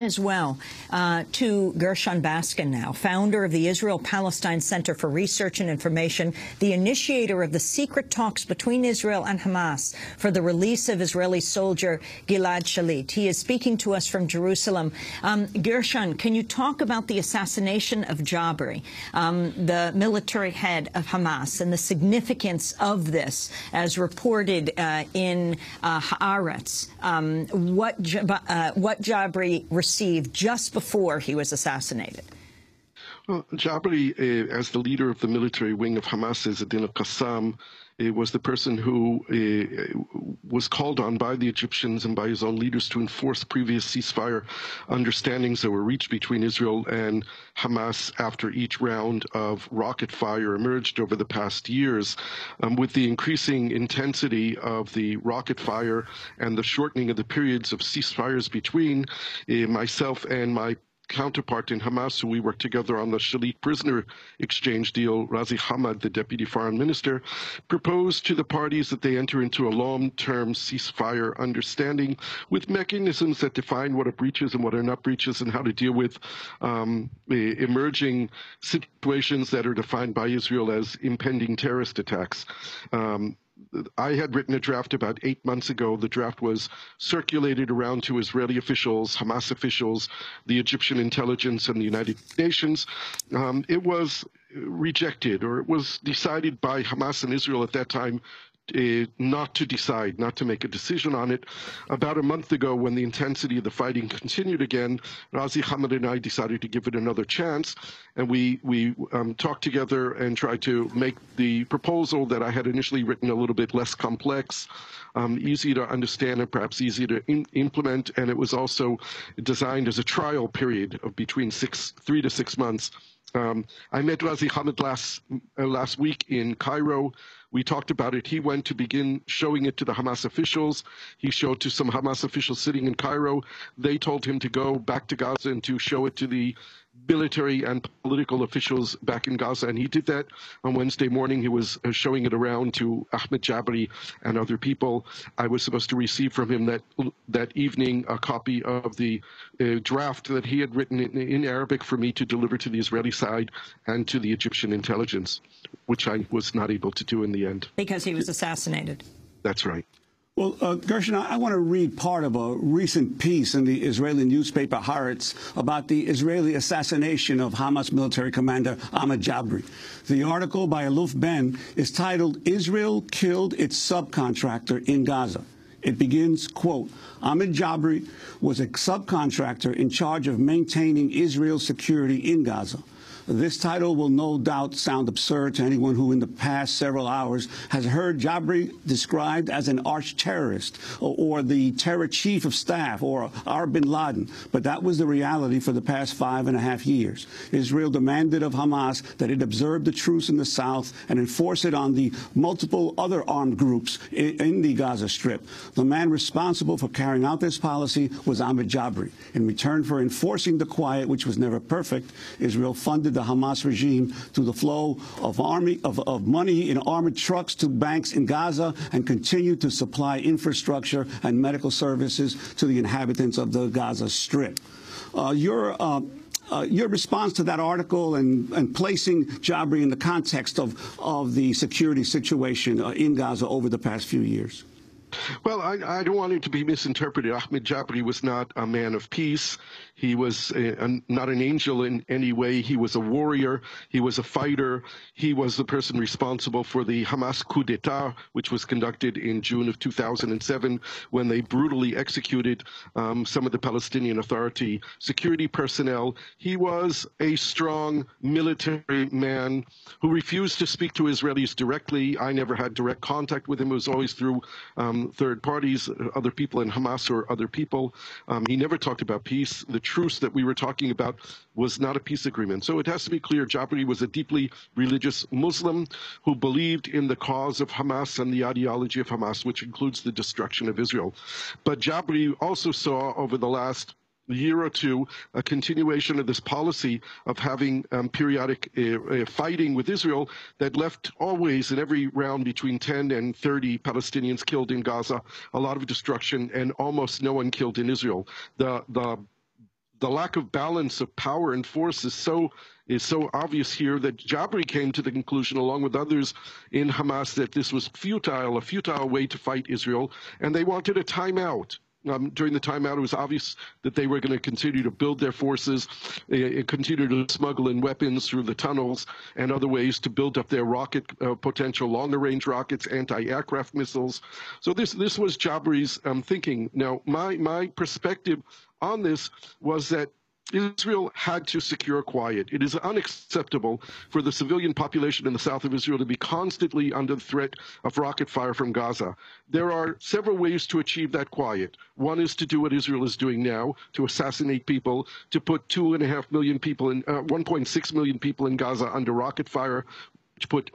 As well, to Gershon Baskin now, founder of the Israel Palestine Center for Research and Information, the initiator of the secret talks between Israel and Hamas for the release of Israeli soldier Gilad Shalit. He is speaking to us from Jerusalem. Gershon, can you talk about the assassination of Jabari, the military head of Hamas, and the significance of this, as reported in Haaretz, what Jabari received just before he was assassinated? Well, Jabari, as the leader of the military wing of Hamas, Ezzedin al-Qassam, was the person who was called on by the Egyptians and by his own leaders to enforce previous ceasefire understandings that were reached between Israel and Hamas after each round of rocket fire emerged over the past years. With the increasing intensity of the rocket fire and the shortening of the periods of ceasefires between myself and my counterpart in Hamas, who we worked together on the Shalit prisoner exchange deal, Razi Hamad, the deputy foreign minister, proposed to the parties that they enter into a long-term ceasefire understanding with mechanisms that define what are breaches and what are not breaches, and how to deal with emerging situations that are defined by Israel as impending terrorist attacks. I had written a draft about 8 months ago. The draft was circulated around to Israeli officials, Hamas officials, the Egyptian intelligence, and the United Nations. It was rejected, or it was decided by Hamas and Israel at that time not to make a decision on it. About a month ago, when the intensity of the fighting continued again, Razi Hamad and I decided to give it another chance, and we talked together and tried to make the proposal that I had initially written a little bit less complex, easy to understand, and perhaps easy to implement, and it was also designed as a trial period of between 3 to 6 months. I met Razi Hamad last week in Cairo. We talked about it. He went to begin showing it to the Hamas officials. He showed to some Hamas officials sitting in Cairo. They told him to go back to Gaza and to show it to the military and political officials back in Gaza, and he did that on Wednesday morning. He was showing it around to Ahmed Jabari and other people. I was supposed to receive from him that evening a copy of the draft that he had written in Arabic for me to deliver to the Israeli side and to the Egyptian intelligence, which I was not able to do in the end. Because he was assassinated. That's right. Well, Gershon, I want to read part of a recent piece in the Israeli newspaper Haaretz about the Israeli assassination of Hamas military commander Ahmed Jabari. The article by Aluf Ben is titled, "Israel Killed Its Subcontractor in Gaza." It begins, quote, "Ahmed Jabari was a subcontractor in charge of maintaining Israel's security in Gaza." This title will no doubt sound absurd to anyone who in the past several hours has heard Jabari described as an arch-terrorist or the terror chief of staff or our bin Laden. But that was the reality for the past 5.5 years. Israel demanded of Hamas that it observe the truce in the south and enforce it on the multiple other armed groups in the Gaza Strip. The man responsible for carrying out this policy was Ahmed Jabari. In return for enforcing the quiet, which was never perfect, Israel funded the Hamas regime through the flow of money in armored trucks to banks in Gaza and continued to supply infrastructure and medical services to the inhabitants of the Gaza Strip. Your response to that article and placing Jabari in the context of the security situation in Gaza over the past few years? Well, I don't want it to be misinterpreted. Ahmed Jabari was not a man of peace. He was not an angel in any way. He was a warrior. He was a fighter. He was the person responsible for the Hamas coup d'etat, which was conducted in June of 2007, when they brutally executed some of the Palestinian Authority security personnel. He was a strong military man who refused to speak to Israelis directly. I never had direct contact with him. It was always through third parties, other people in Hamas or other people. He never talked about peace. The truce that we were talking about was not a peace agreement. So it has to be clear, Jabari was a deeply religious Muslim who believed in the cause of Hamas and the ideology of Hamas, which includes the destruction of Israel. But Jabari also saw over the last year or two a continuation of this policy of having periodic fighting with Israel that left always in every round between 10 and 30 Palestinians killed in Gaza, a lot of destruction, and almost no one killed in Israel. the lack of balance of power and force is so obvious here that Jabari came to the conclusion, along with others in Hamas, that this was a futile way to fight Israel, and they wanted a timeout. During the timeout, it was obvious that they were going to continue to build their forces, continue to smuggle in weapons through the tunnels and other ways to build up their rocket potential, longer-range rockets, anti-aircraft missiles. So this was Jabari's thinking. Now, my perspective on this was that Israel had to secure quiet. It is unacceptable for the civilian population in the south of Israel to be constantly under the threat of rocket fire from Gaza. There are several ways to achieve that quiet. One is to do what Israel is doing now, to assassinate people, to put 2.5 million people in, 1.6 million people in Gaza under rocket fire, to put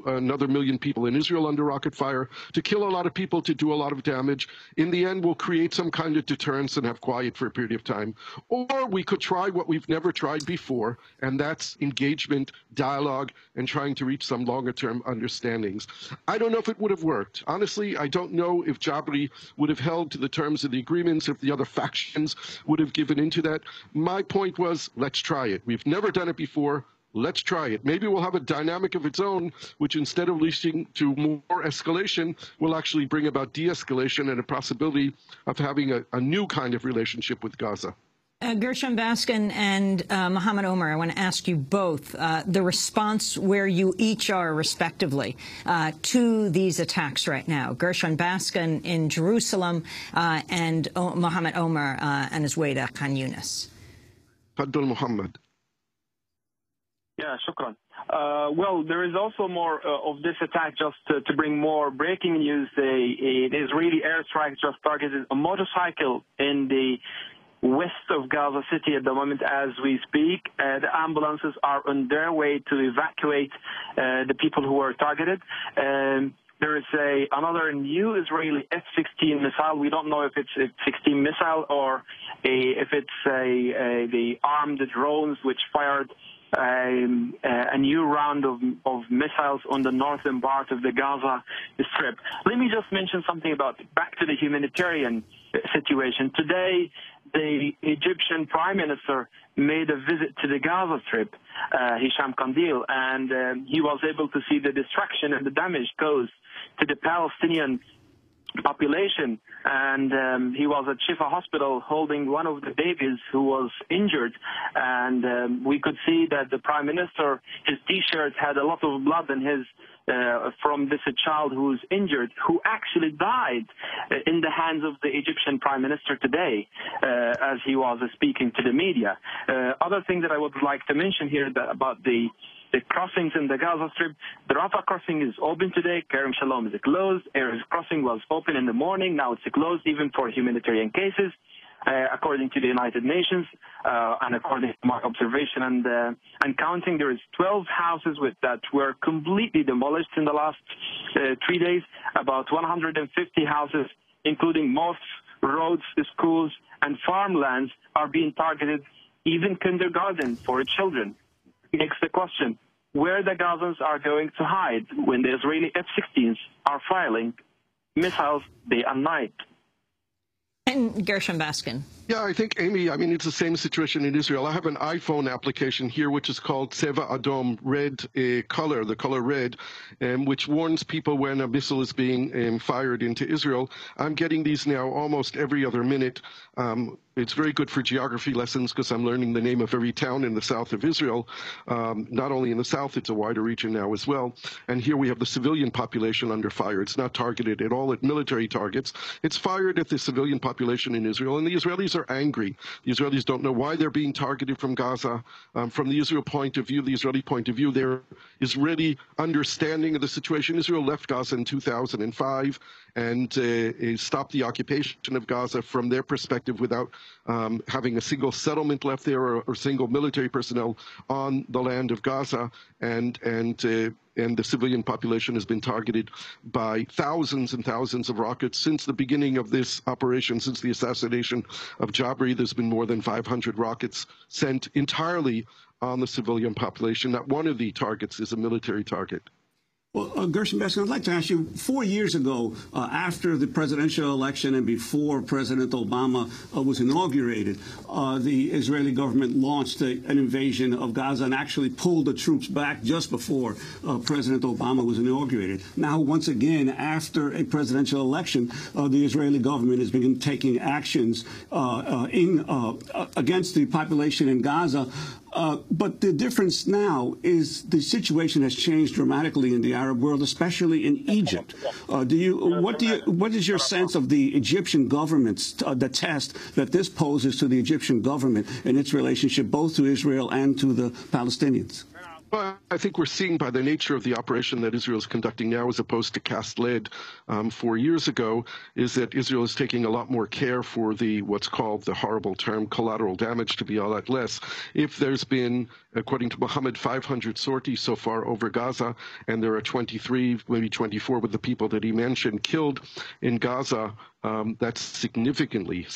another million people in Israel under rocket fire, to kill a lot of people, to do a lot of damage. In the end, we'll create some kind of deterrence and have quiet for a period of time. Or we could try what we've never tried before, and that's engagement, dialogue, and trying to reach some longer-term understandings. I don't know if it would have worked. Honestly, I don't know if Jabari would have held to the terms of the agreements, if the other factions would have given into that. My point was, let's try it. We've never done it before. Let's try it. Maybe we'll have a dynamic of its own, which instead of leading to more escalation, will actually bring about de-escalation and a possibility of having a new kind of relationship with Gaza. Gershon Baskin and Mohammed Omer, I want to ask you both the response where you each are, respectively, to these attacks right now. Gershon Baskin in Jerusalem and Mohammed Omer and Zuwaida Khan Yunis. Faddal Mohammed. Yeah, shukran. Well, there is also more of this attack. Just to bring more breaking news, an Israeli airstrike just targeted a motorcycle in the west of Gaza City at the moment as we speak. The ambulances are on their way to evacuate the people who are targeted. There is another new Israeli F-16 missile. We don't know if it's a F-16 missile or if it's the armed drones which fired a new round of missiles on the northern part of the Gaza Strip. Let me just mention something about back to the humanitarian situation. Today, the Egyptian Prime Minister made a visit to the Gaza Strip, Hisham Kandil, and he was able to see the destruction and the damage caused to the Palestinian population, and he was at Shifa Hospital holding one of the babies who was injured, and we could see that the Prime Minister, his T-shirt had a lot of blood in his from this child who's injured, who actually died in the hands of the Egyptian Prime Minister today, as he was speaking to the media. Other thing that I would like to mention here about the crossings in the Gaza Strip. The Rafah crossing is open today. Kerem Shalom is closed. Erez crossing was open in the morning. Now it's closed even for humanitarian cases, according to the United Nations, and according to my observation and counting. There is 12 houses that were completely demolished in the last 3 days. About 150 houses, including mosques, roads, schools, and farmlands, are being targeted. Even kindergarten for children. Makes the question where the Gazans are going to hide when the Israeli F-16s are firing missiles day and night. And Gershon Baskin. Yeah, I think, Amy, I mean, it's the same situation in Israel. I have an iPhone application here, which is called Tseva Adom, red color, the color red, which warns people when a missile is being fired into Israel. I'm getting these now almost every other minute. It's very good for geography lessons because I'm learning the name of every town in the south of Israel. Not only in the south, it's a wider region now as well. And here we have the civilian population under fire. It's not targeted at all at military targets. It's fired at the civilian population in Israel, and the Israelis are angry. The Israelis don't know why they're being targeted from Gaza. From the Israel point of view, the Israeli point of view, there is really understanding of the situation. Israel left Gaza in 2005 and stopped the occupation of Gaza from their perspective without having a single settlement left there or single military personnel on the land of Gaza, and the civilian population has been targeted by thousands and thousands of rockets since the beginning of this operation, since the assassination of Jabari. There's been more than 500 rockets sent entirely on the civilian population. Not one of the targets is a military target. Well, Gershon Baskin, I'd like to ask you, 4 years ago, after the presidential election and before President Obama was inaugurated, the Israeli government launched an invasion of Gaza and actually pulled the troops back just before President Obama was inaugurated. Now, once again, after a presidential election, the Israeli government has begun taking actions against the population in Gaza. But the difference now is the situation has changed dramatically in the Arab world, especially in Egypt. What is your sense of the Egyptian government's the test that this poses to the Egyptian government and its relationship both to Israel and to the Palestinians? Well, I think we're seeing by the nature of the operation that Israel is conducting now, as opposed to cast lead 4 years ago, is that Israel is taking a lot more care for what's called the horrible term collateral damage to be a lot less. If there's been, according to Mohammed, 500 sorties so far over Gaza, and there are 23, maybe 24 with the people that he mentioned killed in Gaza, that's significantly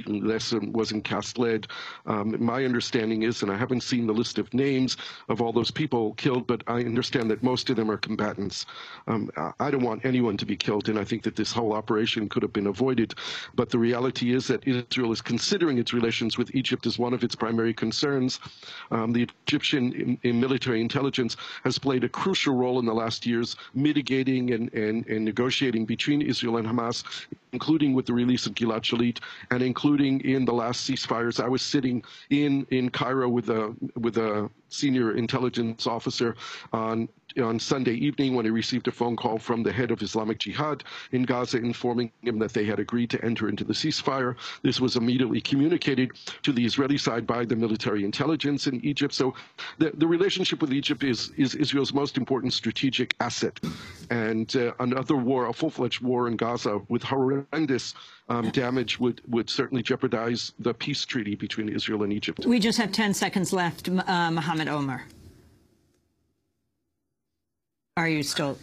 less than was in cast lead. My understanding is, and I haven't seen the list of names of all those people killed, but I understand that most of them are combatants. I don't want anyone to be killed, and I think that this whole operation could have been avoided. But the reality is that Israel is considering its relations with Egypt as one of its primary concerns. The Egyptian in military intelligence has played a crucial role in the last years, mitigating and negotiating between Israel and Hamas, including with the release of Gilad Shalit, and including in the last ceasefires. I was sitting in Cairo with a senior intelligence officer on Sunday evening when he received a phone call from the head of Islamic Jihad in Gaza informing him that they had agreed to enter into the ceasefire. This was immediately communicated to the Israeli side by the military intelligence in Egypt. So the relationship with Egypt is Israel's most important strategic asset. And another war, a full-fledged war in Gaza with horrendous damage would certainly jeopardize the peace treaty between Israel and Egypt. We just have 10 seconds left. Mohammed Omer. Are you still?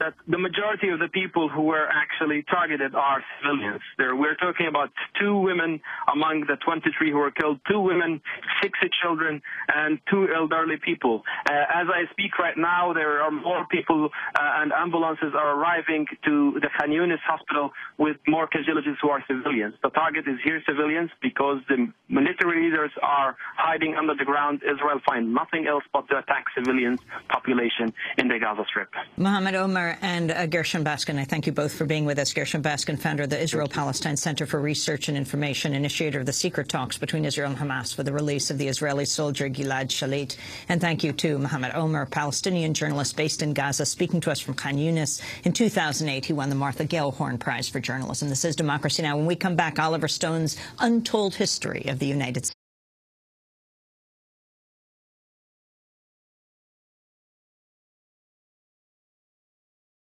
That the majority of the people who were actually targeted are civilians. We're talking about 2 women among the 23 who were killed, 2 women, 6 children, and 2 elderly people. As I speak right now, there are more people and ambulances are arriving to the Khan Yunis hospital with more casualties who are civilians. The target is here civilians because the military leaders are hiding under the ground. Israel find nothing else but to attack civilians population in the Gaza Strip. Mohammed Omer and Gershon Baskin, I thank you both for being with us. Gershon Baskin, founder of the Israel Palestine Center for Research and Information, initiator of the secret talks between Israel and Hamas for the release of the Israeli soldier Gilad Shalit. And thank you to Mohammed Omer, Palestinian journalist based in Gaza, speaking to us from Khan Yunis. In 2008, he won the Martha Gellhorn Prize for Journalism. This is Democracy Now! When we come back, Oliver Stone's untold history of the United States.